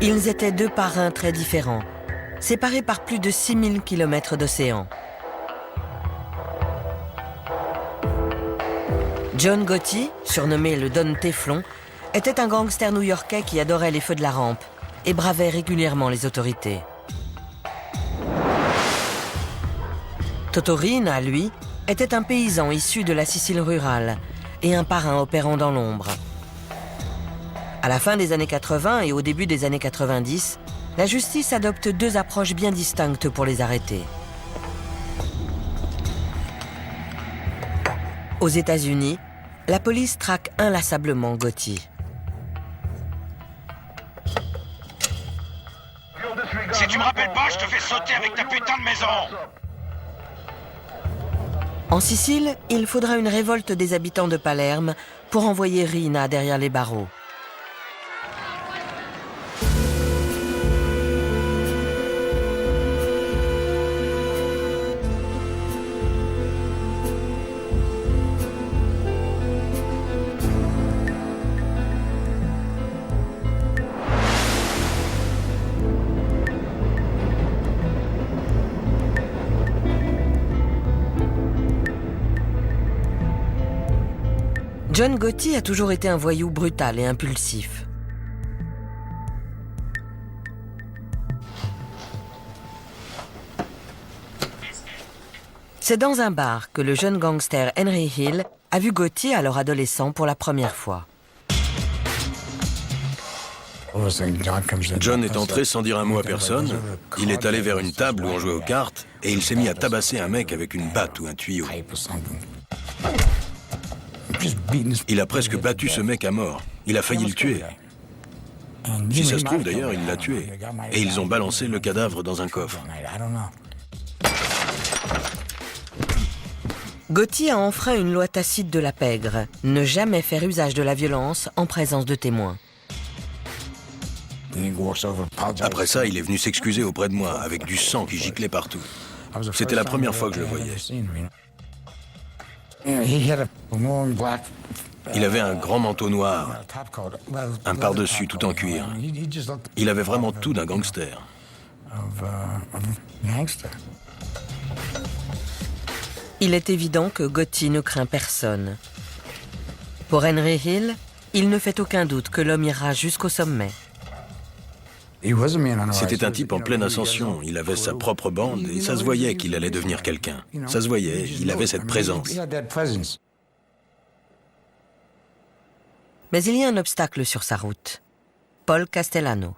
Ils étaient deux parrains très différents, séparés par plus de 6000 km d'océan. John Gotti, surnommé le Don Téflon, était un gangster new-yorkais qui adorait les feux de la rampe et bravait régulièrement les autorités. Totorina, lui, était un paysan issu de la Sicile rurale et un parrain opérant dans l'ombre. À la fin des années 80 et au début des années 90, la justice adopte deux approches bien distinctes pour les arrêter. Aux États-Unis, la police traque inlassablement Gotti. Si tu me rappelles pas, je te fais sauter avec ta putain de maison! En Sicile, il faudra une révolte des habitants de Palerme pour envoyer Rina derrière les barreaux. John Gotti a toujours été un voyou brutal et impulsif. C'est dans un bar que le jeune gangster Henry Hill a vu Gotti, alors adolescent, pour la première fois. John est entré sans dire un mot à personne. Il est allé vers une table où on jouait aux cartes et il s'est mis à tabasser un mec avec une batte ou un tuyau. Il a presque battu ce mec à mort. Il a failli le tuer. Si ça se trouve, d'ailleurs, il l'a tué. Et ils ont balancé le cadavre dans un coffre. Gotti a enfreint une loi tacite de la pègre, ne jamais faire usage de la violence en présence de témoins. Après ça, il est venu s'excuser auprès de moi, avec du sang qui giclait partout. C'était la première fois que je le voyais. Il avait un grand manteau noir, un par-dessus tout en cuir. Il avait vraiment tout d'un gangster. Il est évident que Gotti ne craint personne. Pour Henry Hill, il ne fait aucun doute que l'homme ira jusqu'au sommet. C'était un type en pleine ascension. Il avait sa propre bande et ça se voyait qu'il allait devenir quelqu'un. Ça se voyait, il avait cette présence. Mais il y a un obstacle sur sa route. Paul Castellano.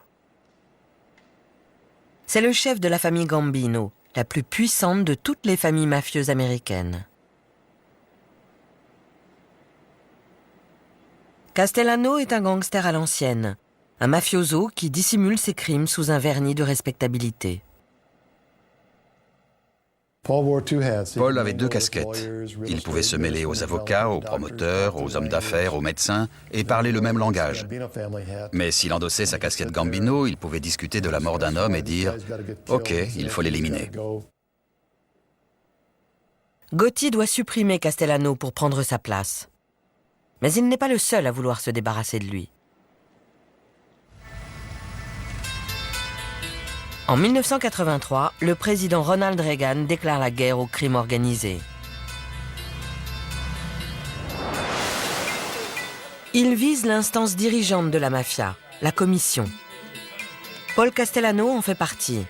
C'est le chef de la famille Gambino, la plus puissante de toutes les familles mafieuses américaines. Castellano est un gangster à l'ancienne, un mafioso qui dissimule ses crimes sous un vernis de respectabilité. Paul avait deux casquettes. Il pouvait se mêler aux avocats, aux promoteurs, aux hommes d'affaires, aux médecins et parler le même langage. Mais s'il endossait sa casquette Gambino, il pouvait discuter de la mort d'un homme et dire « Ok, il faut l'éliminer ». Gotti doit supprimer Castellano pour prendre sa place. Mais il n'est pas le seul à vouloir se débarrasser de lui. En 1983, le président Ronald Reagan déclare la guerre au crime organisé. Il vise l'instance dirigeante de la mafia, la commission. Paul Castellano en fait partie.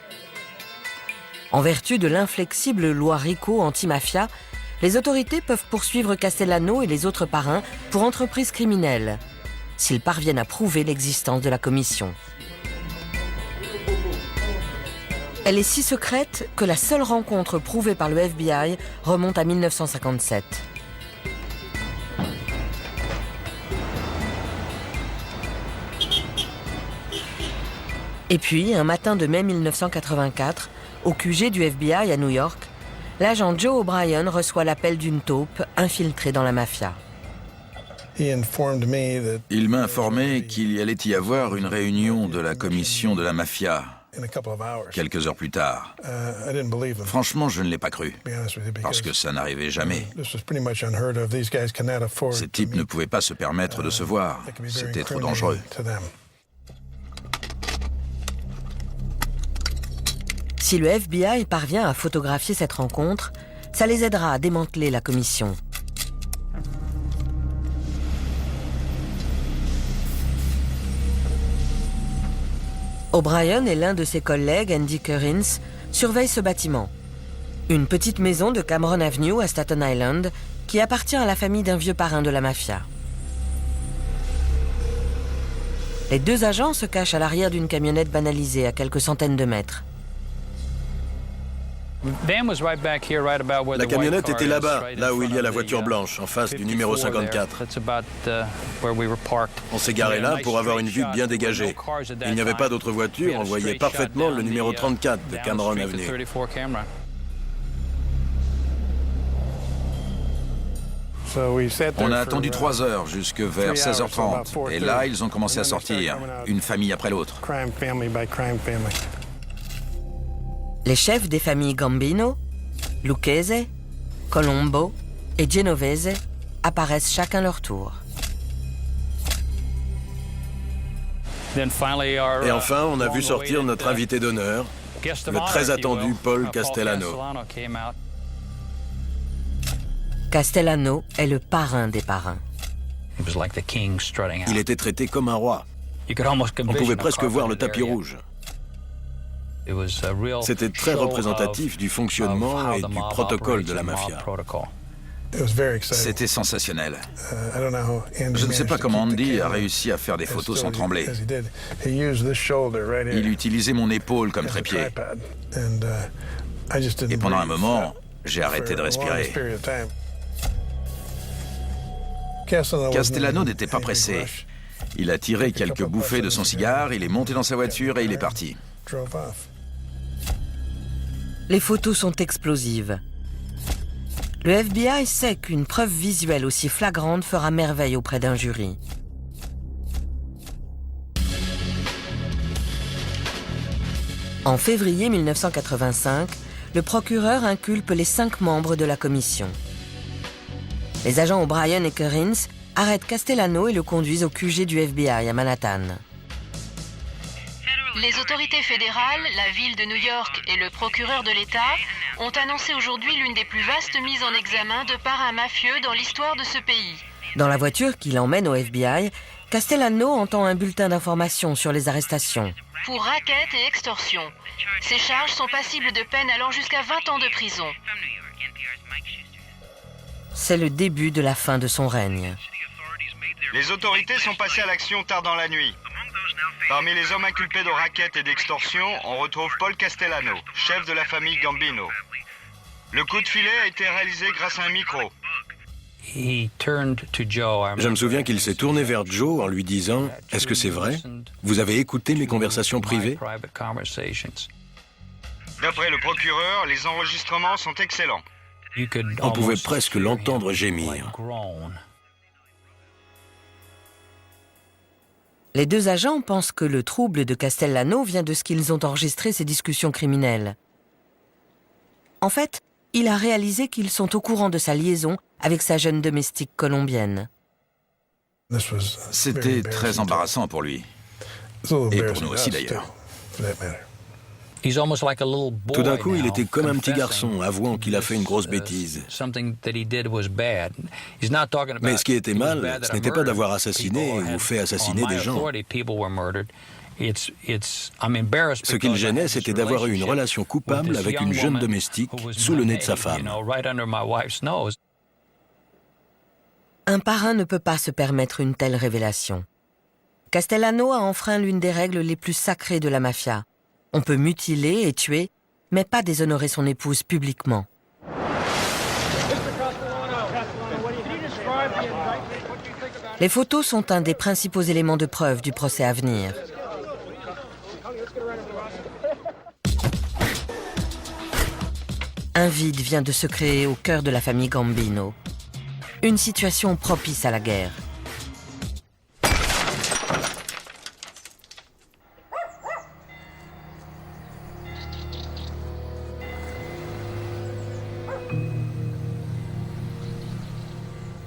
En vertu de l'inflexible loi RICO anti-mafia, les autorités peuvent poursuivre Castellano et les autres parrains pour entreprises criminelles, s'ils parviennent à prouver l'existence de la commission. Elle est si secrète que la seule rencontre prouvée par le FBI remonte à 1957. Et puis, un matin de mai 1984, au QG du FBI à New York, l'agent Joe O'Brien reçoit l'appel d'une taupe infiltrée dans la mafia. Il m'a informé qu'il y allait y avoir une réunion de la commission de la mafia quelques heures plus tard. Franchement, je ne l'ai pas cru, parce que ça n'arrivait jamais. Ces types ne pouvaient pas se permettre de se voir. C'était trop dangereux. Si le FBI parvient à photographier cette rencontre, ça les aidera à démanteler la commission. O'Brien et l'un de ses collègues, Andy Currins, surveillent ce bâtiment. Une petite maison de Cameron Avenue à Staten Island qui appartient à la famille d'un vieux parrain de la mafia. Les deux agents se cachent à l'arrière d'une camionnette banalisée à quelques centaines de mètres. La camionnette était là-bas, là où il y a la voiture blanche, en face du numéro 54. On s'est garé là pour avoir une vue bien dégagée. Il n'y avait pas d'autres voitures, on voyait parfaitement le numéro 34 de Cameron Avenue. On a attendu 3 heures, jusque vers 16h30. Et là, ils ont commencé à sortir, une famille après l'autre. Les chefs des familles Gambino, Lucchese, Colombo et Genovese apparaissent chacun leur tour. Et enfin, on a vu sortir notre invité d'honneur, le très attendu Paul Castellano. Castellano est le parrain des parrains. Il était traité comme un roi. On pouvait presque voir le tapis rouge. C'était très représentatif du fonctionnement et du protocole de la mafia. C'était sensationnel. Je ne sais pas comment Andy a réussi à faire des photos sans trembler. Il utilisait mon épaule comme trépied. Et pendant un moment, j'ai arrêté de respirer. Castellano n'était pas pressé. Il a tiré quelques bouffées de son cigare, il est monté dans sa voiture et il est parti. Les photos sont explosives. Le FBI sait qu'une preuve visuelle aussi flagrante fera merveille auprès d'un jury. En février 1985, le procureur inculpe les 5 membres de la commission. Les agents O'Brien et Currins arrêtent Castellano et le conduisent au QG du FBI à Manhattan. Les autorités fédérales, la ville de New York et le procureur de l'État ont annoncé aujourd'hui l'une des plus vastes mises en examen de parrains mafieux dans l'histoire de ce pays. Dans la voiture qui l'emmène au FBI, Castellano entend un bulletin d'information sur les arrestations. Pour racket et extorsion. Ces charges sont passibles de peine allant jusqu'à 20 ans de prison. C'est le début de la fin de son règne. Les autorités sont passées à l'action tard dans la nuit. Parmi les hommes inculpés de racket et d'extorsion, on retrouve Paul Castellano, chef de la famille Gambino. Le coup de filet a été réalisé grâce à un micro. Je me souviens qu'il s'est tourné vers Joe en lui disant « Est-ce que c'est vrai? Vous avez écouté mes conversations privées ?» D'après le procureur, les enregistrements sont excellents. On pouvait presque l'entendre gémir. Les deux agents pensent que le trouble de Castellano vient de ce qu'ils ont enregistré ces discussions criminelles. En fait, il a réalisé qu'ils sont au courant de sa liaison avec sa jeune domestique colombienne. C'était très embarrassant pour lui. Et pour nous aussi d'ailleurs. Tout d'un coup, il était comme un petit garçon, avouant qu'il a fait une grosse bêtise. Mais ce qui était mal, ce n'était pas d'avoir assassiné ou fait assassiner des gens. Ce qui le gênait, c'était d'avoir eu une relation coupable avec une jeune domestique sous le nez de sa femme. Un parrain ne peut pas se permettre une telle révélation. Castellano a enfreint l'une des règles les plus sacrées de la mafia. On peut mutiler et tuer, mais pas déshonorer son épouse publiquement. Les photos sont un des principaux éléments de preuve du procès à venir. Un vide vient de se créer au cœur de la famille Gambino. Une situation propice à la guerre.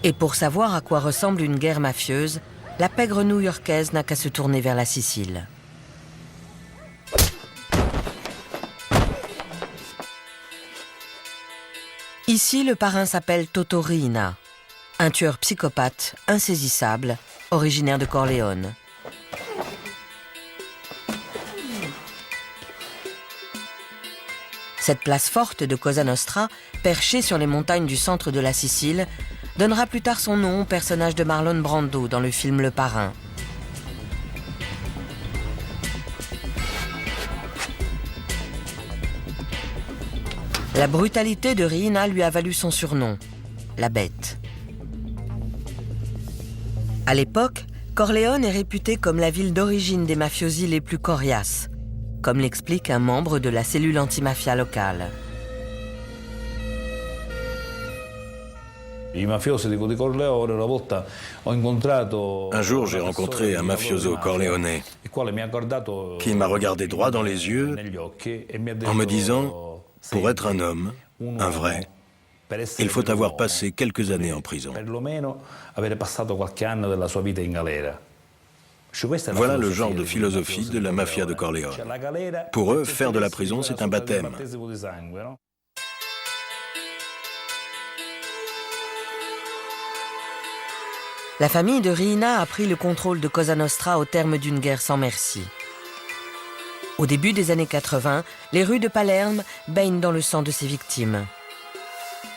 Et pour savoir à quoi ressemble une guerre mafieuse, la pègre new-yorkaise n'a qu'à se tourner vers la Sicile. Ici, le parrain s'appelle Toto Riina, un tueur psychopathe, insaisissable, originaire de Corleone. Cette place forte de Cosa Nostra, perchée sur les montagnes du centre de la Sicile, donnera plus tard son nom au personnage de Marlon Brando dans le film Le Parrain. La brutalité de Riina lui a valu son surnom, la Bête. À l'époque, Corleone est réputée comme la ville d'origine des mafiosi les plus coriaces, comme l'explique un membre de la cellule antimafia locale. Un jour, j'ai rencontré un mafioso corléonais qui m'a regardé droit dans les yeux en me disant « Pour être un homme, un vrai, il faut avoir passé quelques années en prison. » Voilà le genre de philosophie de la mafia de Corleone. Pour eux, faire de la prison, c'est un baptême. La famille de Riina a pris le contrôle de Cosa Nostra au terme d'une guerre sans merci. Au début des années 80, les rues de Palerme baignent dans le sang de ses victimes.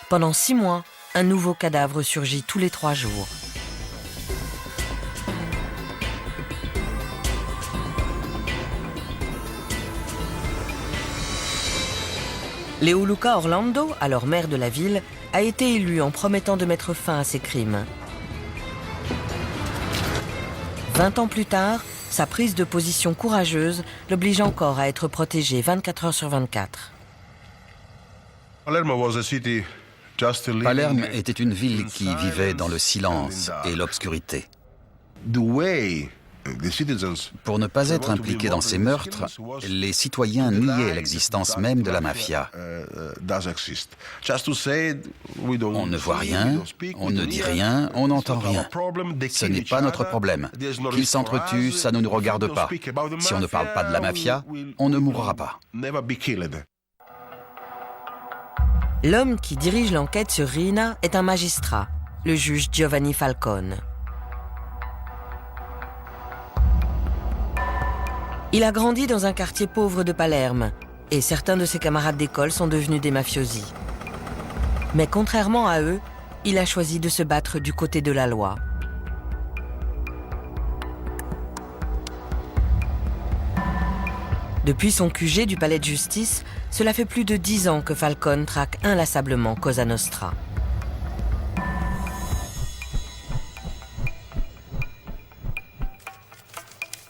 Pendant 6 mois, un nouveau cadavre surgit tous les 3 jours. Leoluca Orlando, alors maire de la ville, a été élu en promettant de mettre fin à ces crimes. 20 ans plus tard, sa prise de position courageuse l'oblige encore à être protégé 24 heures sur 24. Palerme était une ville qui vivait dans le silence et l'obscurité. Pour ne pas être impliqués dans ces meurtres, les citoyens niaient l'existence même de la mafia. On ne voit rien, on ne dit rien, on n'entend rien. Ce n'est pas notre problème. Qu'ils s'entretuent, ça ne nous regarde pas. Si on ne parle pas de la mafia, on ne mourra pas. L'homme qui dirige l'enquête sur Riina est un magistrat, le juge Giovanni Falcone. Il a grandi dans un quartier pauvre de Palerme et certains de ses camarades d'école sont devenus des mafiosi. Mais contrairement à eux, il a choisi de se battre du côté de la loi. Depuis son QG du palais de justice, cela fait plus de 10 ans que Falcone traque inlassablement Cosa Nostra.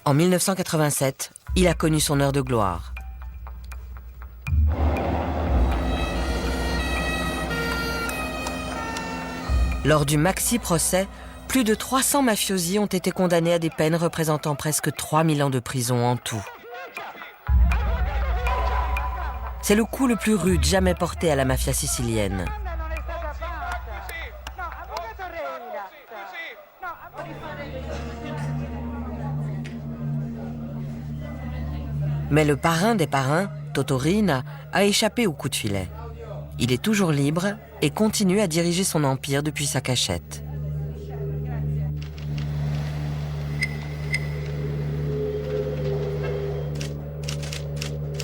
En 1987, il a connu son heure de gloire. Lors du maxi-procès, plus de 300 mafiosi ont été condamnés à des peines représentant presque 3000 ans de prison en tout. C'est le coup le plus rude jamais porté à la mafia sicilienne. Mais le parrain des parrains, Toto Riina, a échappé au coup de filet. Il est toujours libre et continue à diriger son empire depuis sa cachette.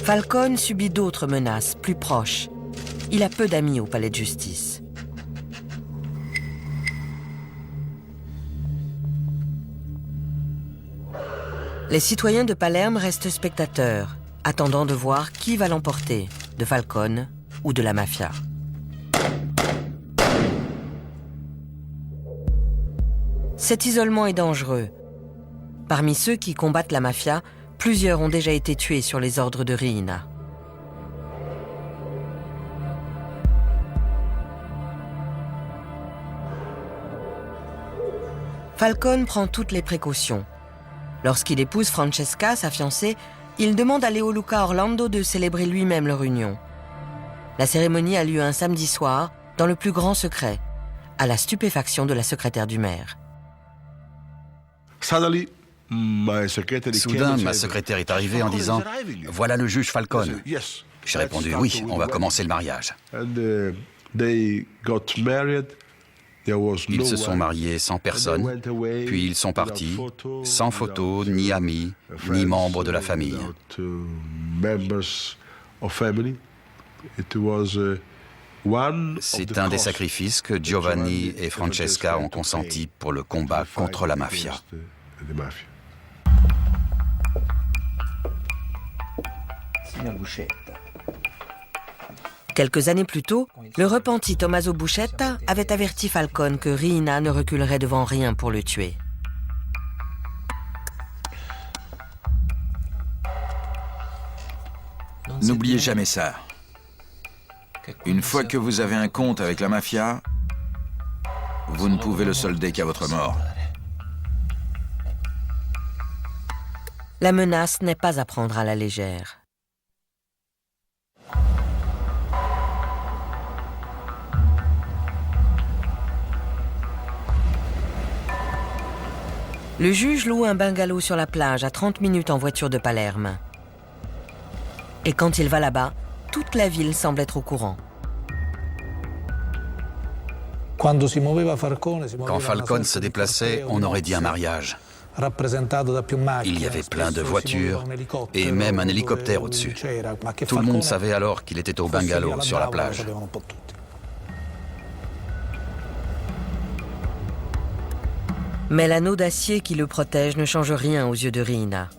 Falcone subit d'autres menaces, plus proches. Il a peu d'amis au palais de justice. Les citoyens de Palerme restent spectateurs, attendant de voir qui va l'emporter, de Falcone ou de la mafia. Cet isolement est dangereux. Parmi ceux qui combattent la mafia, plusieurs ont déjà été tués sur les ordres de Riina. Falcone prend toutes les précautions. Lorsqu'il épouse Francesca, sa fiancée, il demande à Leoluca Orlando de célébrer lui-même leur union. La cérémonie a lieu un samedi soir, dans le plus grand secret, à la stupéfaction de la secrétaire du maire. Soudain, ma secrétaire est arrivée en disant « Voilà le juge Falcone ». J'ai répondu « Oui, on va commencer le mariage ». Ils se sont mariés sans personne, puis ils sont partis, sans photos, ni amis, ni membres de la famille. C'est un des sacrifices que Giovanni et Francesca ont consenti pour le combat contre la mafia. Quelques années plus tôt, le repenti Tommaso Buscetta avait averti Falcone que Riina ne reculerait devant rien pour le tuer. N'oubliez jamais ça. Une fois que vous avez un compte avec la mafia, vous ne pouvez le solder qu'à votre mort. La menace n'est pas à prendre à la légère. Le juge loue un bungalow sur la plage à 30 minutes en voiture de Palerme. Et quand il va là-bas, toute la ville semble être au courant. Quand Falcone se déplaçait, on aurait dit un mariage. Il y avait plein de voitures et même un hélicoptère au-dessus. Tout le monde savait alors qu'il était au bungalow sur la plage. Mais l'anneau d'acier qui le protège ne change rien aux yeux de Riina.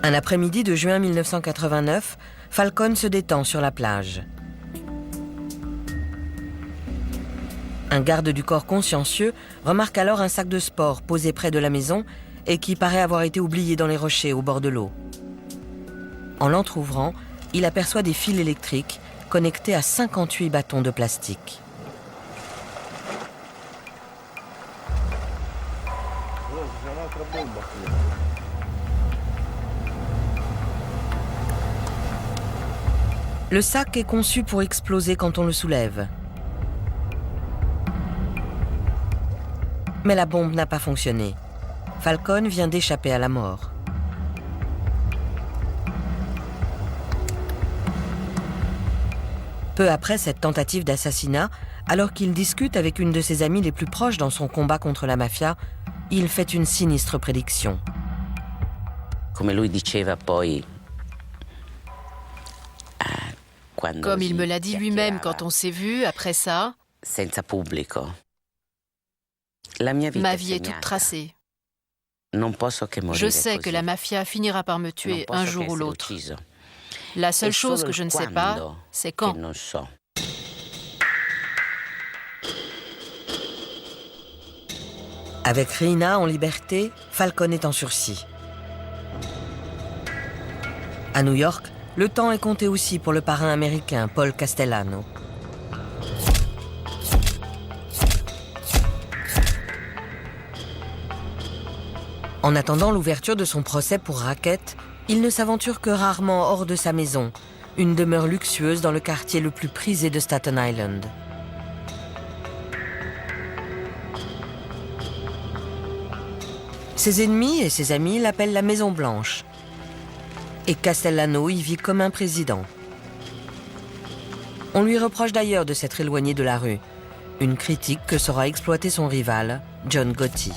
Un après-midi de juin 1989, Falcone se détend sur la plage. Un garde du corps consciencieux remarque alors un sac de sport posé près de la maison et qui paraît avoir été oublié dans les rochers au bord de l'eau. En l'entr'ouvrant, il aperçoit des fils électriques connectés à 58 bâtons de plastique. Le sac est conçu pour exploser quand on le soulève. Mais la bombe n'a pas fonctionné. Falcone vient d'échapper à la mort. Peu après cette tentative d'assassinat, alors qu'il discute avec une de ses amies les plus proches dans son combat contre la mafia, il fait une sinistre prédiction. Comme il me l'a dit lui-même quand on s'est vu, après ça, ma vie est toute tracée. Je sais que la mafia finira par me tuer un jour ou l'autre. La seule chose que je ne sais pas, c'est quand. Avec Riina en liberté, Falcone est en sursis. À New York, le temps est compté aussi pour le parrain américain Paul Castellano. En attendant l'ouverture de son procès pour racket, il ne s'aventure que rarement hors de sa maison, une demeure luxueuse dans le quartier le plus prisé de Staten Island. Ses ennemis et ses amis l'appellent la Maison Blanche. Et Castellano y vit comme un président. On lui reproche d'ailleurs de s'être éloigné de la rue, une critique que saura exploiter son rival, John Gotti.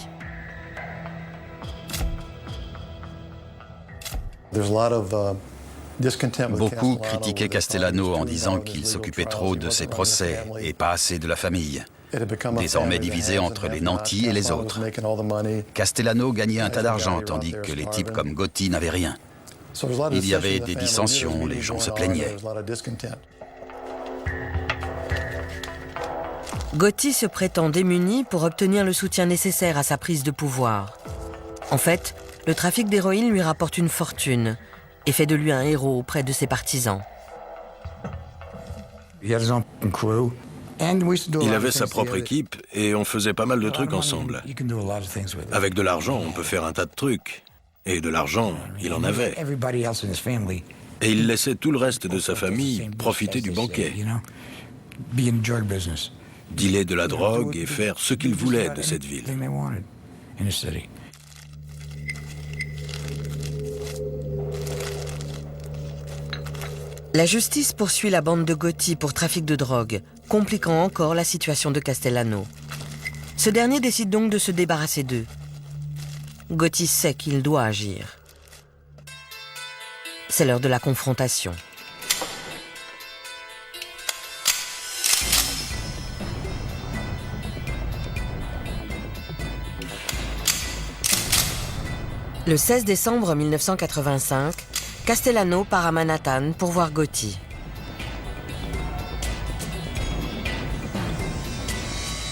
Beaucoup critiquaient Castellano en disant qu'il s'occupait trop de ses procès et pas assez de la famille. Désormais divisé entre les nantis et les autres. Castellano gagnait un tas d'argent, tandis que les types comme Gotti n'avaient rien. Il y avait des dissensions, les gens se plaignaient. Gotti se prétend démuni pour obtenir le soutien nécessaire à sa prise de pouvoir. En fait, le trafic d'héroïne lui rapporte une fortune et fait de lui un héros auprès de ses partisans. Il avait sa propre équipe et on faisait pas mal de trucs ensemble. Avec de l'argent, on peut faire un tas de trucs. Et de l'argent, il en avait. Et il laissait tout le reste de sa famille profiter du banquet. Dealer de la drogue et faire ce qu'il voulait de cette ville. La justice poursuit la bande de Gotti pour trafic de drogue, compliquant encore la situation de Castellano. Ce dernier décide donc de se débarrasser d'eux. Gotti sait qu'il doit agir. C'est l'heure de la confrontation. Le 16 décembre 1985, Castellano part à Manhattan pour voir Gotti.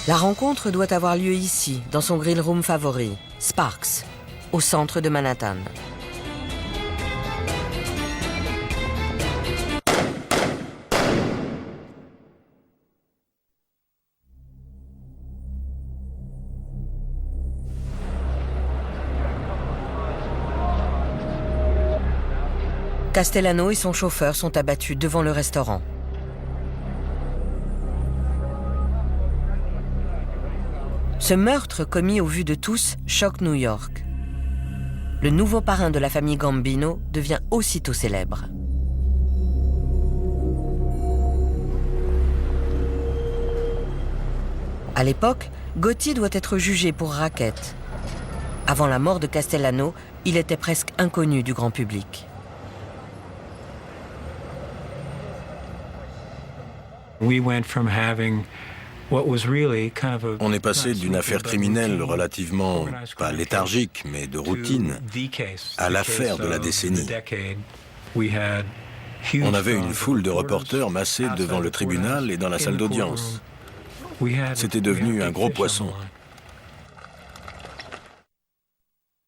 La rencontre doit avoir lieu ici, dans son grill room favori, Sparks, au centre de Manhattan. Castellano et son chauffeur sont abattus devant le restaurant. Ce meurtre commis au vu de tous choque New York. Le nouveau parrain de la famille Gambino devient aussitôt célèbre. À l'époque, Gotti doit être jugé pour racket. Avant la mort de Castellano, il était presque inconnu du grand public. On est passé d'une affaire criminelle relativement, pas léthargique, mais de routine, à l'affaire de la décennie. On avait une foule de reporters massés devant le tribunal et dans la salle d'audience. C'était devenu un gros poisson.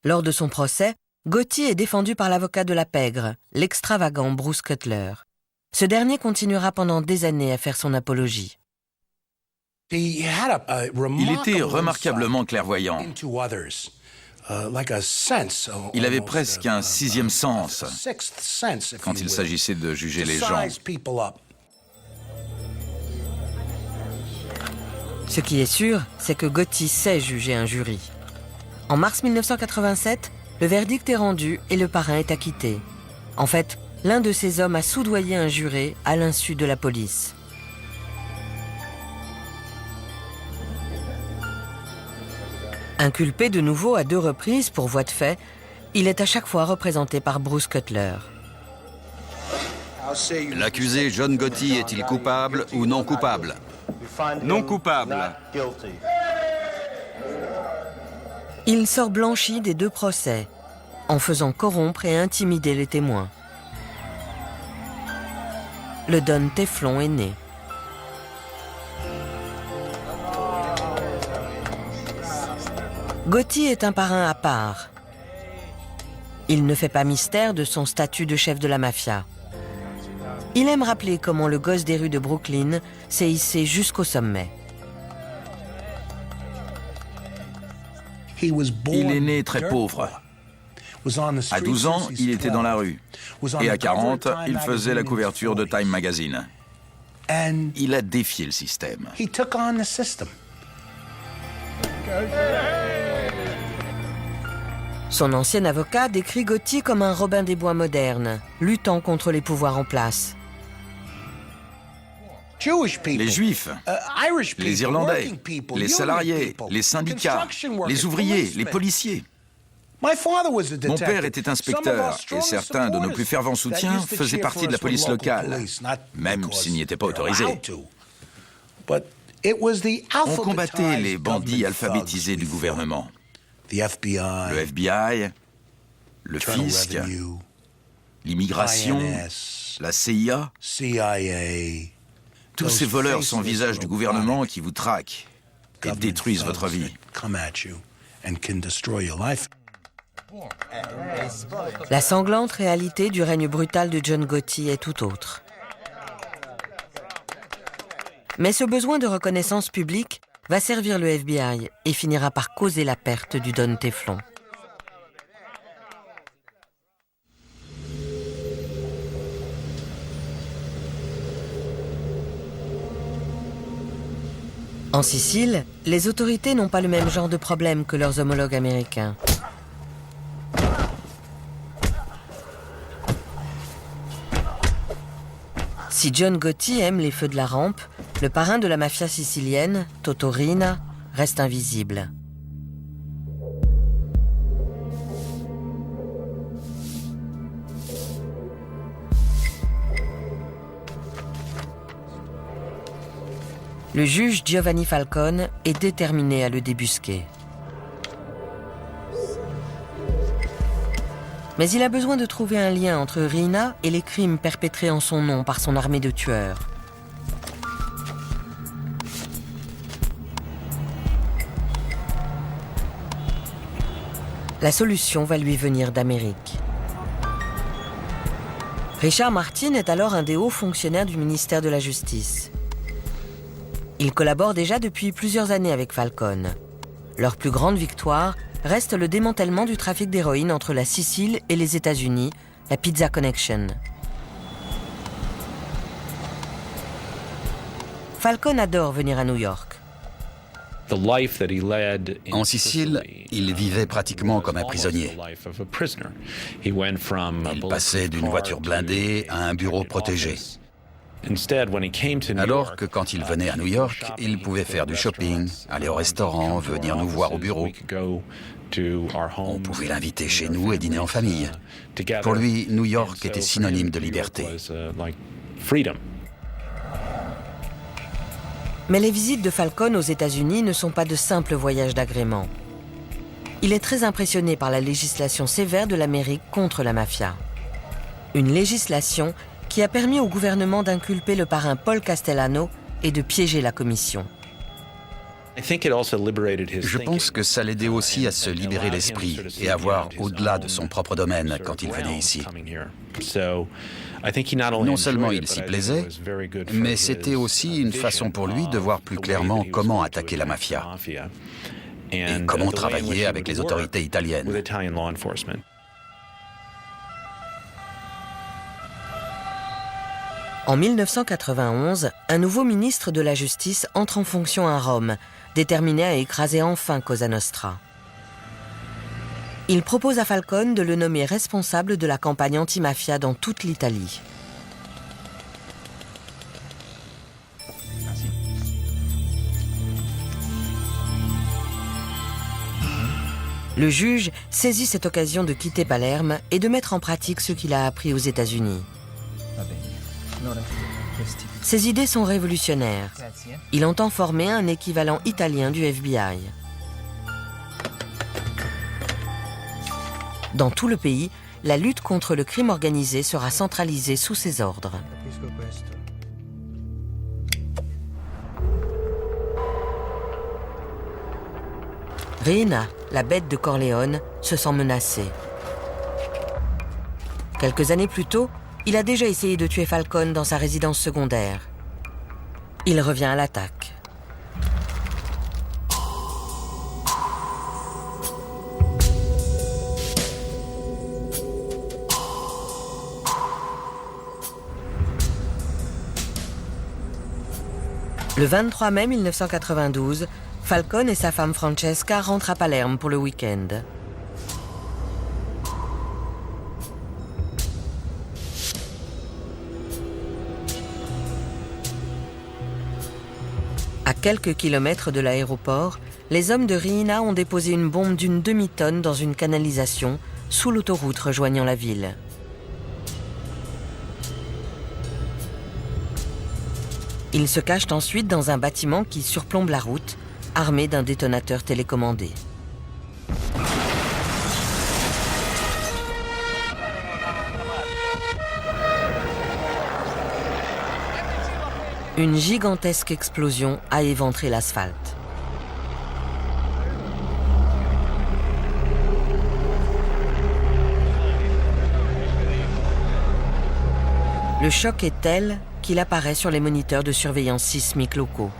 Lors de son procès, Gotti est défendu par l'avocat de la pègre, l'extravagant Bruce Cutler. Ce dernier continuera pendant des années à faire son apologie. Il était remarquablement clairvoyant. Il avait presque un sixième sens quand il s'agissait de juger les gens. Ce qui est sûr, c'est que Gotti sait juger un jury. En mars 1987, le verdict est rendu et le parrain est acquitté. En fait, l'un de ces hommes a soudoyé un juré à l'insu de la police. Inculpé de nouveau à 2 reprises pour voie de fait, il est à chaque fois représenté par Bruce Cutler. L'accusé John Gotti est-il coupable ou non coupable? Non coupable. Il sort blanchi des 2 procès, en faisant corrompre et intimider les témoins. Le Don Teflon est né. Gotti est un parrain à part. Il ne fait pas mystère de son statut de chef de la mafia. Il aime rappeler comment le gosse des rues de Brooklyn s'est hissé jusqu'au sommet. Il est né très pauvre. À 12 ans, il était dans la rue. Et à 40, il faisait la couverture de Time Magazine. Il a défié le système. Son ancien avocat décrit Gotti comme un Robin des Bois moderne, luttant contre les pouvoirs en place. Les Juifs, les Irlandais, les salariés, les syndicats, les ouvriers, les policiers. Mon père était inspecteur et certains de nos plus fervents soutiens faisaient partie de la police locale, même s'ils n'y étaient pas autorisés. On combattait les bandits alphabétisés du gouvernement. Le FBI, le fisc, l'immigration, la CIA. Tous ces voleurs sans visage du gouvernement qui vous traquent et détruisent votre vie. La sanglante réalité du règne brutal de John Gotti est tout autre. Mais ce besoin de reconnaissance publique va servir le FBI et finira par causer la perte du Don Teflon. En Sicile, les autorités n'ont pas le même genre de problème que leurs homologues américains. Si John Gotti aime les feux de la rampe, le parrain de la mafia sicilienne, Toto Riina, reste invisible. Le juge Giovanni Falcone est déterminé à le débusquer. Mais il a besoin de trouver un lien entre Riina et les crimes perpétrés en son nom par son armée de tueurs. La solution va lui venir d'Amérique. Richard Martin est alors un des hauts fonctionnaires du ministère de la Justice. Il collabore déjà depuis plusieurs années avec Falcone. Leur plus grande victoire reste le démantèlement du trafic d'héroïne entre la Sicile et les États-Unis, la Pizza Connection. Falcone adore venir à New York. En Sicile, il vivait pratiquement comme un prisonnier. Il passait d'une voiture blindée à un bureau protégé. Alors que quand il venait à New York, il pouvait faire du shopping, aller au restaurant, venir nous voir au bureau. On pouvait l'inviter chez nous et dîner en famille. Pour lui, New York était synonyme de liberté. Mais les visites de Falcone aux États-Unis ne sont pas de simples voyages d'agrément. Il est très impressionné par la législation sévère de l'Amérique contre la mafia. Une législation qui a permis au gouvernement d'inculper le parrain Paul Castellano et de piéger la commission. Je pense que ça l'aidait aussi à se libérer l'esprit et à voir au-delà de son propre domaine quand il venait ici. Non seulement il s'y plaisait, mais c'était aussi une façon pour lui de voir plus clairement comment attaquer la mafia et comment travailler avec les autorités italiennes. En 1991, un nouveau ministre de la Justice entre en fonction à Rome, déterminé à écraser enfin Cosa Nostra. Il propose à Falcone de le nommer responsable de la campagne anti-mafia dans toute l'Italie. Le juge saisit cette occasion de quitter Palerme et de mettre en pratique ce qu'il a appris aux États-Unis. Ses idées sont révolutionnaires. Il entend former un équivalent italien du FBI. Dans tout le pays, la lutte contre le crime organisé sera centralisée sous ses ordres. Riina, la bête de Corleone, se sent menacée. Quelques années plus tôt, il a déjà essayé de tuer Falcone dans sa résidence secondaire. Il revient à l'attaque. Le 23 mai 1992, Falcone et sa femme Francesca rentrent à Palerme pour le week-end. À quelques kilomètres de l'aéroport, les hommes de Riina ont déposé une bombe d'une demi-tonne dans une canalisation sous l'autoroute rejoignant la ville. Ils se cachent ensuite dans un bâtiment qui surplombe la route, armé d'un détonateur télécommandé. Une gigantesque explosion a éventré l'asphalte. Le choc est tel qu'il apparaît sur les moniteurs de surveillance sismique locaux.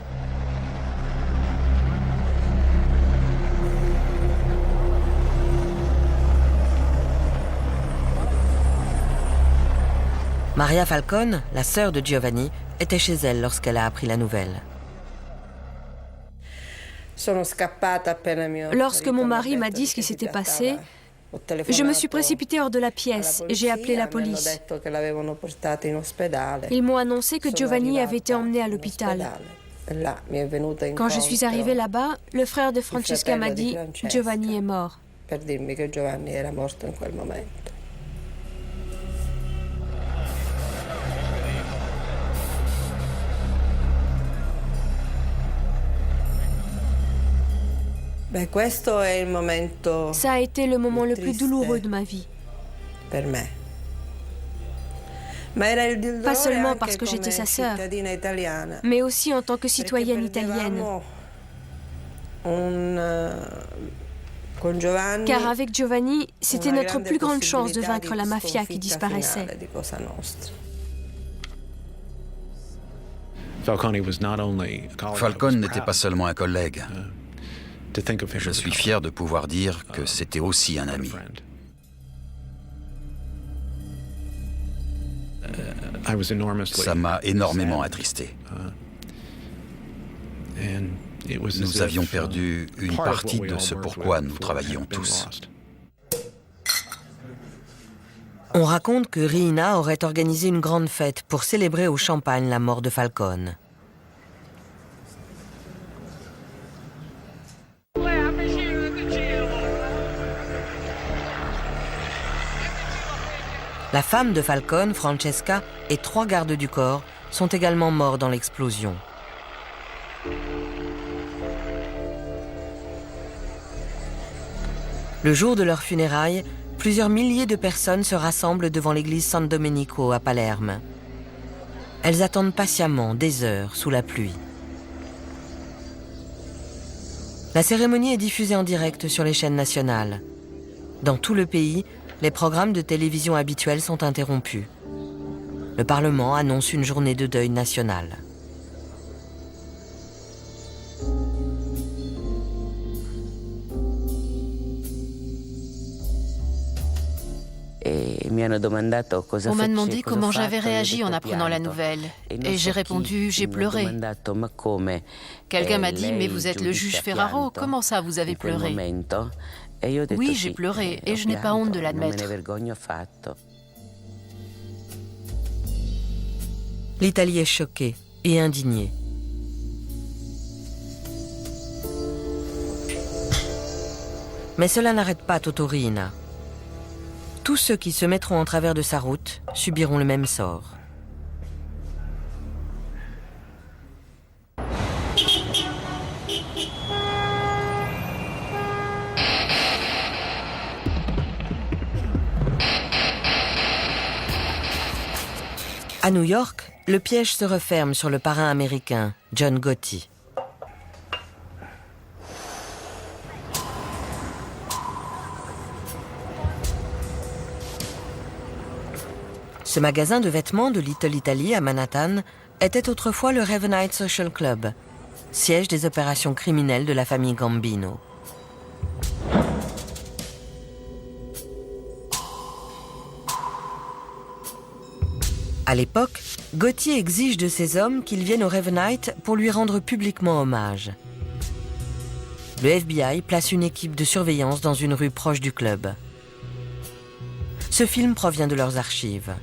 Maria Falcone, la sœur de Giovanni, était chez elle lorsqu'elle a appris la nouvelle. Lorsque mon mari m'a dit ce qui s'était passé, Je me suis précipitée hors de la pièce et j'ai appelé la police. Ils m'ont annoncé que Giovanni avait été emmené à l'hôpital. Quand je suis arrivée là-bas, le frère de Francesca m'a dit « Giovanni est mort ». Ça a été le moment le plus douloureux de ma vie. Pas seulement parce que j'étais sa sœur, mais aussi en tant que citoyenne italienne. Car avec Giovanni, c'était notre plus grande chance de vaincre la mafia qui disparaissait. Falcone n'était pas seulement un collègue. Je suis fier de pouvoir dire que c'était aussi un ami. Ça m'a énormément attristé. Nous avions perdu une partie de ce pourquoi nous travaillions tous. On raconte que Riina aurait organisé une grande fête pour célébrer au champagne la mort de Falcone. La femme de Falcone, Francesca, et 3 gardes du corps sont également morts dans l'explosion. Le jour de leurs funérailles, plusieurs milliers de personnes se rassemblent devant l'église San Domenico à Palerme. Elles attendent patiemment des heures sous la pluie. La cérémonie est diffusée en direct sur les chaînes nationales. Dans tout le pays, les programmes de télévision habituels sont interrompus. Le Parlement annonce une journée de deuil national. On m'a demandé comment j'avais réagi en apprenant la nouvelle. Et j'ai répondu, j'ai pleuré. Quelqu'un m'a dit, mais vous êtes le juge Ferraro, comment ça vous avez pleuré? Oui, j'ai pleuré et je n'ai pas honte de l'admettre. L'Italie est choquée et indignée. Mais cela n'arrête pas Toto Riina. Tous ceux qui se mettront en travers de sa route subiront le même sort. À New York, le piège se referme sur le parrain américain, John Gotti. Ce magasin de vêtements de Little Italy à Manhattan était autrefois le Ravenite Social Club, siège des opérations criminelles de la famille Gambino. À l'époque, Gotti exige de ses hommes qu'ils viennent au Ravenite pour lui rendre publiquement hommage. Le FBI place une équipe de surveillance dans une rue proche du club. Ce film provient de leurs archives.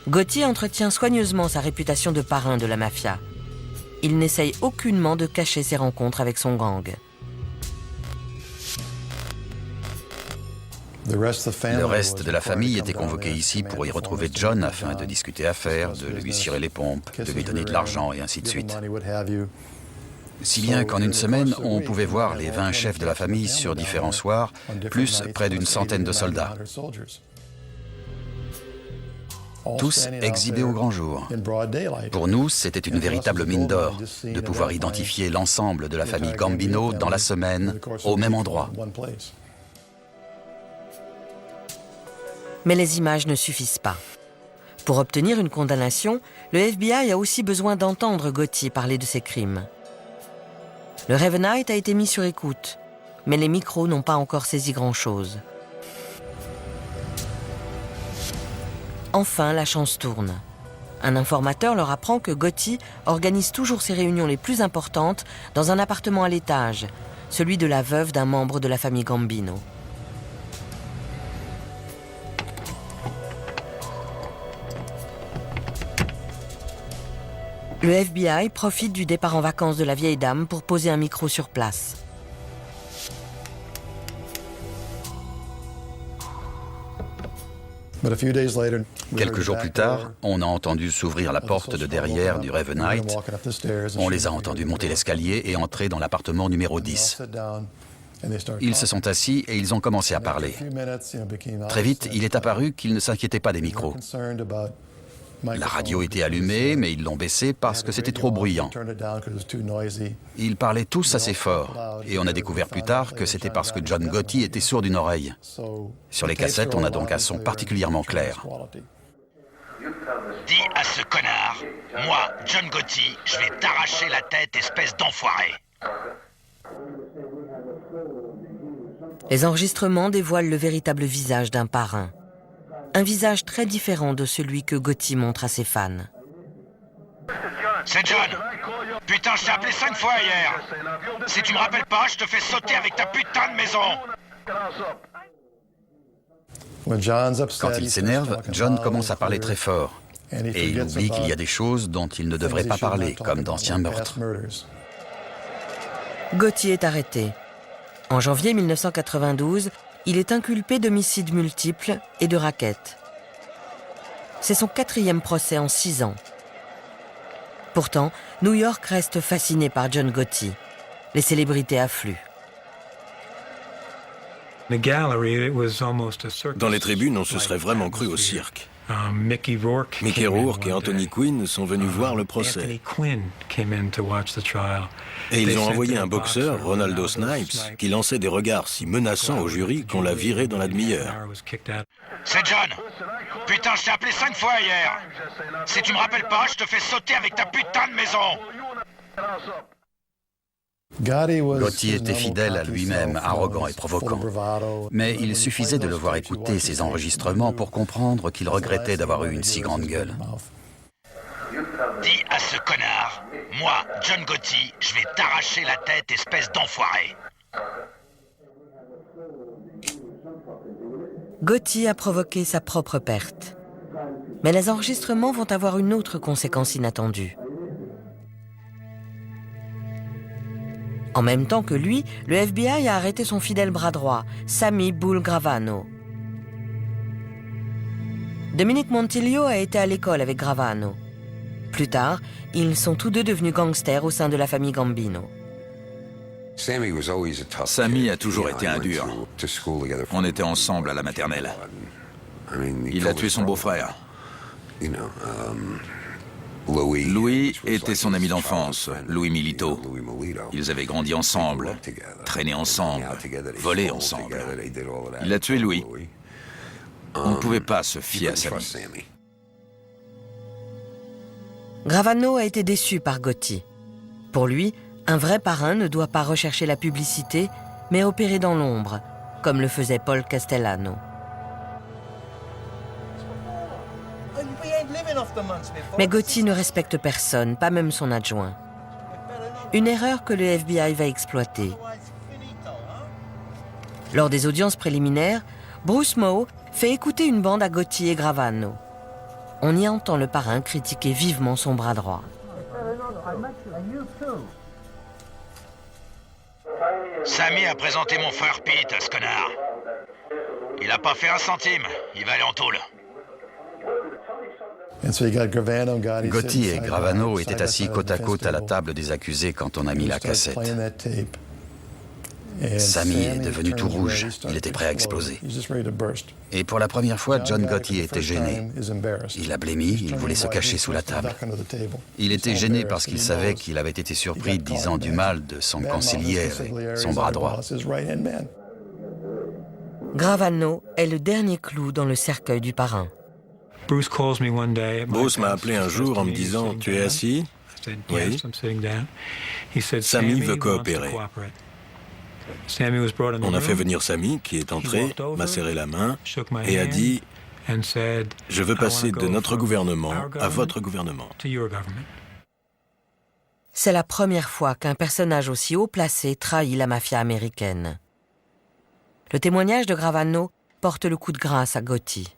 Gotti entretient soigneusement sa réputation de parrain de la mafia. Il n'essaye aucunement de cacher ses rencontres avec son gang. Le reste de la famille était convoqué ici pour y retrouver John afin de discuter affaires, de lui cirer les pompes, de lui donner de l'argent et ainsi de suite. Si bien qu'en une semaine, on pouvait voir les 20 chefs de la famille sur différents soirs, plus près d'une centaine de soldats. Tous exhibés au grand jour. Pour nous, c'était une véritable mine d'or de pouvoir identifier l'ensemble de la famille Gambino dans la semaine, au même endroit. Mais les images ne suffisent pas. Pour obtenir une condamnation, le FBI a aussi besoin d'entendre Gotti parler de ses crimes. Le Ravenite a été mis sur écoute, mais les micros n'ont pas encore saisi grand-chose. Enfin, la chance tourne. Un informateur leur apprend que Gotti organise toujours ses réunions les plus importantes dans un appartement à l'étage, celui de la veuve d'un membre de la famille Gambino. Le FBI profite du départ en vacances de la vieille dame pour poser un micro sur place. Quelques jours plus tard, on a entendu s'ouvrir la porte de derrière du Ravenite. On les a entendus monter l'escalier et entrer dans l'appartement numéro 10. Ils se sont assis et ils ont commencé à parler. Très vite, il est apparu qu'ils ne s'inquiétaient pas des micros. La radio était allumée, mais ils l'ont baissée parce que c'était trop bruyant. Ils parlaient tous assez fort, et on a découvert plus tard que c'était parce que John Gotti était sourd d'une oreille. Sur les cassettes, on a donc un son particulièrement clair. Dis à ce connard, moi, John Gotti, je vais t'arracher la tête, espèce d'enfoiré. Les enregistrements dévoilent le véritable visage d'un parrain. Un visage très différent de celui que Gotti montre à ses fans. C'est John. Putain, je t'ai appelé 5 fois hier. Si tu me rappelles pas, je te fais sauter avec ta putain de maison. Quand il s'énerve, John commence à parler très fort. Et il oublie qu'il y a des choses dont il ne devrait pas parler, comme d'anciens meurtres. Gotti est arrêté. En janvier 1992, il est inculpé d'homicides multiples et de racket. C'est son 4e procès en 6 ans. Pourtant, New York reste fasciné par John Gotti. Les célébrités affluent. Dans les tribunes, on se serait vraiment cru au cirque. Mickey Rourke et Anthony Quinn sont venus voir le procès. Et ils ont envoyé un boxeur, Ronaldo Snipes, qui lançait des regards si menaçants au jury qu'on l'a viré dans la demi-heure. C'est John. Putain, je t'ai appelé 5 fois hier. Si tu me rappelles pas, je te fais sauter avec ta putain de maison. Gotti était fidèle à lui-même, arrogant et provoquant. Mais il suffisait de le voir écouter ses enregistrements pour comprendre qu'il regrettait d'avoir eu une si grande gueule. Dis à ce connard, moi, John Gotti, je vais t'arracher la tête, espèce d'enfoiré. Gotti a provoqué sa propre perte. Mais les enregistrements vont avoir une autre conséquence inattendue. En même temps que lui, le FBI a arrêté son fidèle bras droit, Sammy Bull Gravano. Dominic Montillo a été à l'école avec Gravano. Plus tard, ils sont tous deux devenus gangsters au sein de la famille Gambino. Sammy a toujours été un dur. On était ensemble à la maternelle. Il a tué son beau-frère. Louis était son ami d'enfance, Louis Milito. Ils avaient grandi ensemble, traîné ensemble, volé ensemble. Il a tué Louis. On ne pouvait pas se fier à Sammy. Gravano a été déçu par Gotti. Pour lui, un vrai parrain ne doit pas rechercher la publicité, mais opérer dans l'ombre, comme le faisait Paul Castellano. Mais Gotti ne respecte personne, pas même son adjoint. Une erreur que le FBI va exploiter. Lors des audiences préliminaires, Bruce Moe fait écouter une bande à Gotti et Gravano. On y entend le parrain critiquer vivement son bras droit. Sammy a présenté mon frère Pete à ce connard. Il a pas fait un centime, il va aller en tôle. Gotti et Gravano étaient assis côte à côte à la table des accusés quand on a mis la cassette. Sammy est devenu tout rouge, il était prêt à exploser. Et pour la première fois, John Gotti était gêné. Il a blêmi, il voulait se cacher sous la table. Il était gêné parce qu'il savait qu'il avait été surpris disant du mal de son consigliere, son bras droit. Gravano est le dernier clou dans le cercueil du parrain. Bruce m'a appelé un jour en me disant « Tu es assis ?» Oui. Sammy veut coopérer. On a fait venir Sammy, qui est entré, m'a serré la main et a dit « Je veux passer de notre gouvernement à votre gouvernement. » C'est la première fois qu'un personnage aussi haut placé trahit la mafia américaine. Le témoignage de Gravano porte le coup de grâce à Gotti.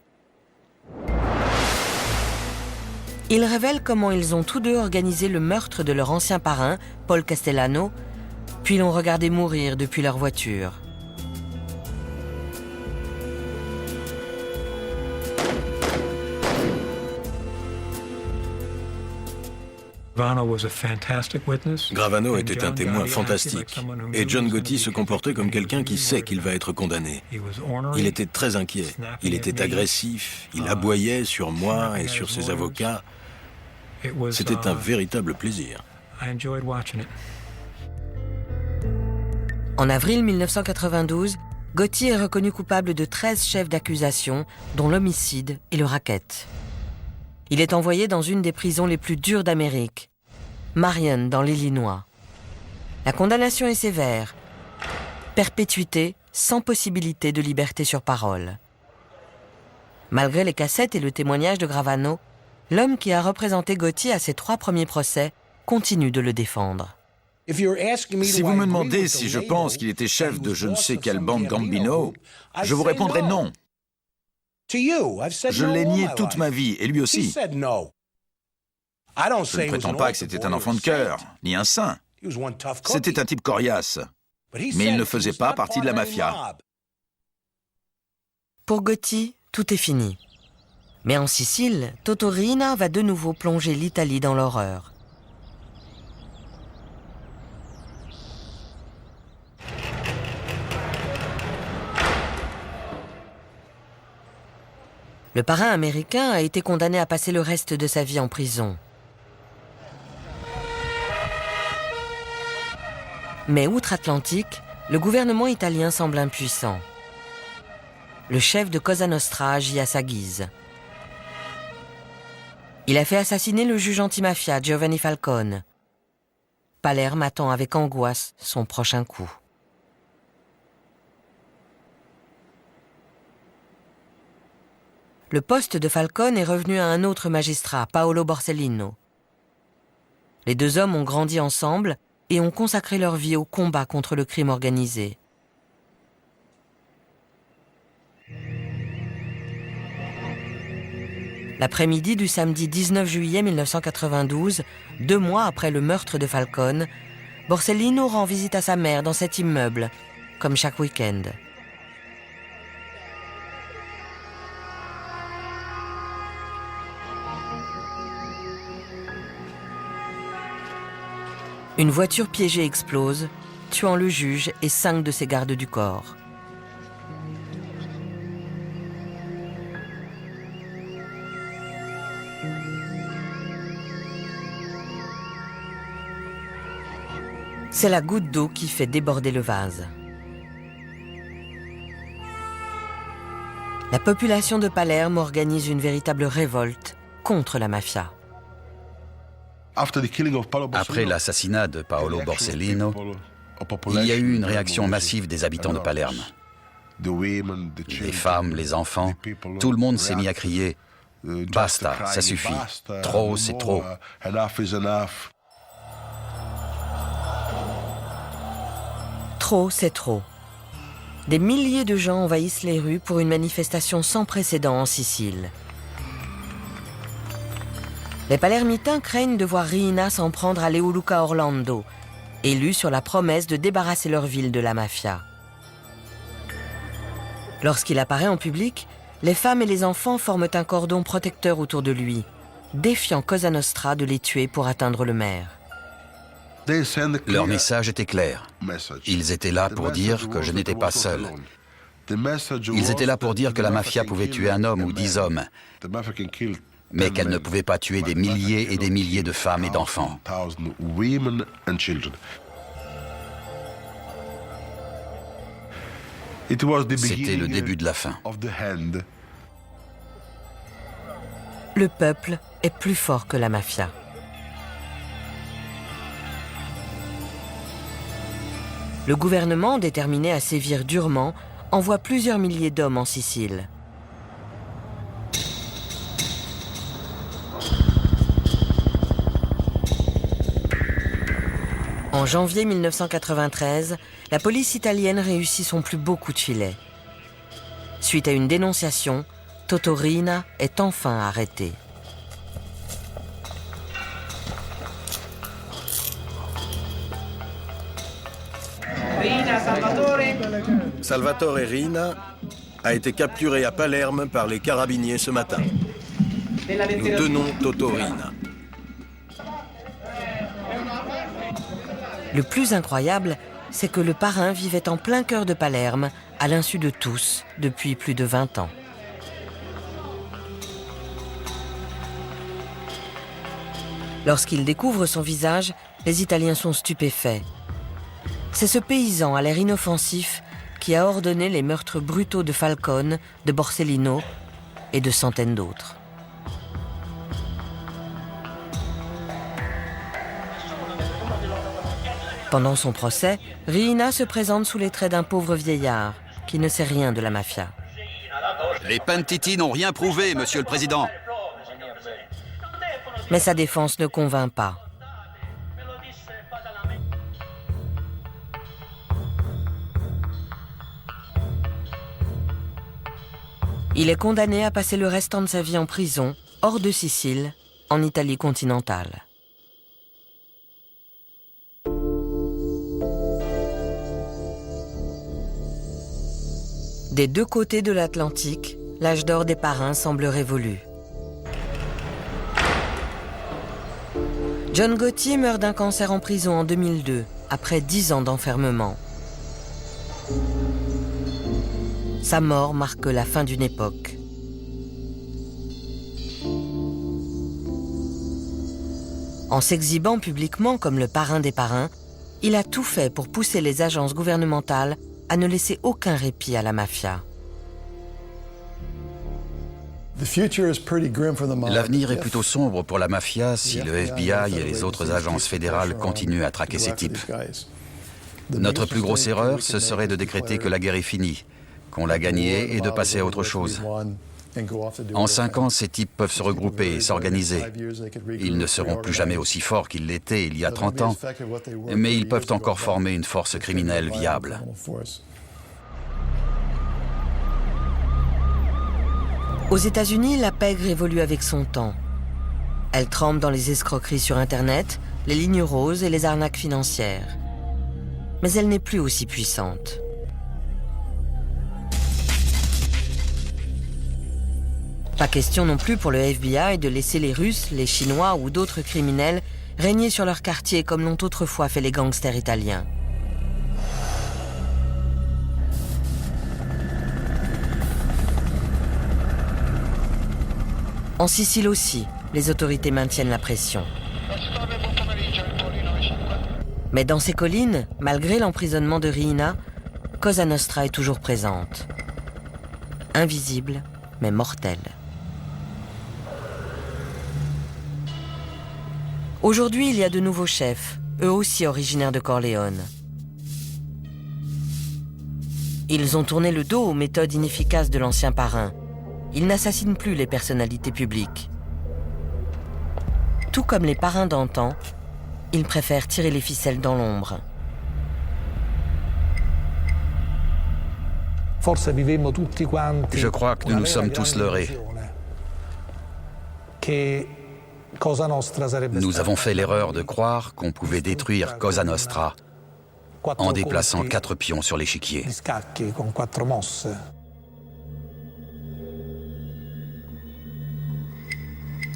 Il révèle comment ils ont tous deux organisé le meurtre de leur ancien parrain, Paul Castellano, puis l'ont regardé mourir depuis leur voiture. Gravano était un témoin fantastique et John Gotti se comportait comme quelqu'un qui sait qu'il va être condamné. Il était très inquiet, il était agressif, il aboyait sur moi et sur ses avocats. C'était un véritable plaisir. En avril 1992, Gotti est reconnu coupable de 13 chefs d'accusation, dont l'homicide et le racket. Il est envoyé dans une des prisons les plus dures d'Amérique, Marion, dans l'Illinois. La condamnation est sévère. Perpétuité sans possibilité de liberté sur parole. Malgré les cassettes et le témoignage de Gravano, l'homme qui a représenté Gotti à ses 3 premiers procès continue de le défendre. Si vous me demandez si je pense qu'il était chef de je ne sais quelle bande Gambino, je vous répondrai non. Je l'ai nié toute ma vie, et lui aussi. Je ne prétends pas que c'était un enfant de cœur, ni un saint. C'était un type coriace, mais il ne faisait pas partie de la mafia. Pour Gotti, tout est fini. Mais en Sicile, Toto Riina va de nouveau plonger l'Italie dans l'horreur. Le parrain américain a été condamné à passer le reste de sa vie en prison. Mais outre-Atlantique, le gouvernement italien semble impuissant. Le chef de Cosa Nostra agit à sa guise. Il a fait assassiner le juge antimafia Giovanni Falcone. Palerme attend avec angoisse son prochain coup. Le poste de Falcone est revenu à un autre magistrat, Paolo Borsellino. Les 2 hommes ont grandi ensemble et ont consacré leur vie au combat contre le crime organisé. L'après-midi du samedi 19 juillet 1992, 2 mois après le meurtre de Falcone, Borsellino rend visite à sa mère dans cet immeuble, comme chaque week-end. Une voiture piégée explose, tuant le juge et 5 de ses gardes du corps. C'est la goutte d'eau qui fait déborder le vase. La population de Palerme organise une véritable révolte contre la mafia. Après l'assassinat de Paolo Borsellino, il y a eu une réaction massive des habitants de Palerme. Les femmes, les enfants, tout le monde s'est mis à crier « Basta, ça suffit. Trop, c'est trop ». Trop, c'est trop. Des milliers de gens envahissent les rues pour une manifestation sans précédent en Sicile. Les Palermitains craignent de voir Riina s'en prendre à Leoluca Orlando, élu sur la promesse de débarrasser leur ville de la mafia. Lorsqu'il apparaît en public, les femmes et les enfants forment un cordon protecteur autour de lui, défiant Cosa Nostra de les tuer pour atteindre le maire. Leur message était clair. Ils étaient là pour dire que je n'étais pas seul. Ils étaient là pour dire que la mafia pouvait tuer un homme ou 10 hommes, mais qu'elle ne pouvait pas tuer des milliers et des milliers de femmes et d'enfants. C'était le début de la fin. Le peuple est plus fort que la mafia. Le gouvernement, déterminé à sévir durement, envoie plusieurs milliers d'hommes en Sicile. En janvier 1993, la police italienne réussit son plus beau coup de filet. Suite à une dénonciation, Toto Riina est enfin arrêté. Salvatore Riina a été capturé à Palerme par les carabiniers ce matin. Nous tenons Toto Riina. Le plus incroyable, c'est que le parrain vivait en plein cœur de Palerme, à l'insu de tous, depuis plus de 20 ans. Lorsqu'il découvre son visage, les Italiens sont stupéfaits. C'est ce paysan à l'air inoffensif qui a ordonné les meurtres brutaux de Falcone, de Borsellino et de centaines d'autres. Pendant son procès, Riina se présente sous les traits d'un pauvre vieillard qui ne sait rien de la mafia. Les Pentiti n'ont rien prouvé, Monsieur le Président. Mais sa défense ne convainc pas. Il est condamné à passer le restant de sa vie en prison, hors de Sicile, en Italie continentale. Des deux côtés de l'Atlantique, l'âge d'or des parrains semble révolu. John Gotti meurt d'un cancer en prison en 2002, après 10 ans d'enfermement. Sa mort marque la fin d'une époque. En s'exhibant publiquement comme le parrain des parrains, il a tout fait pour pousser les agences gouvernementales à ne laisser aucun répit à la mafia. L'avenir est plutôt sombre pour la mafia si le FBI et les autres agences fédérales continuent à traquer ces types. Notre plus grosse erreur, ce serait de décréter que la guerre est finie, qu'on l'a gagnée et de passer à autre chose. En 5 ans, ces types peuvent se regrouper et s'organiser. Ils ne seront plus jamais aussi forts qu'ils l'étaient il y a 30 ans, mais ils peuvent encore former une force criminelle viable. Aux États-Unis, la pègre évolue avec son temps. Elle trempe dans les escroqueries sur Internet, les lignes roses et les arnaques financières. Mais elle n'est plus aussi puissante. Pas question non plus pour le FBI de laisser les Russes, les Chinois ou d'autres criminels régner sur leur quartier comme l'ont autrefois fait les gangsters italiens. En Sicile aussi, les autorités maintiennent la pression. Mais dans ces collines, malgré l'emprisonnement de Riina, Cosa Nostra est toujours présente. Invisible, mais mortelle. Aujourd'hui, il y a de nouveaux chefs, eux aussi originaires de Corleone. Ils ont tourné le dos aux méthodes inefficaces de l'ancien parrain. Ils n'assassinent plus les personnalités publiques. Tout comme les parrains d'antan, ils préfèrent tirer les ficelles dans l'ombre. Je crois que nous nous sommes tous leurrés. Nous avons fait l'erreur de croire qu'on pouvait détruire Cosa Nostra en déplaçant 4 pions sur l'échiquier.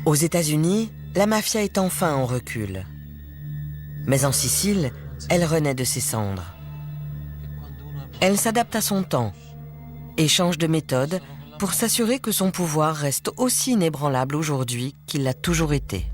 Aux États-Unis, la mafia est enfin en recul. Mais en Sicile, elle renaît de ses cendres. Elle s'adapte à son temps et change de méthode pour s'assurer que son pouvoir reste aussi inébranlable aujourd'hui qu'il l'a toujours été.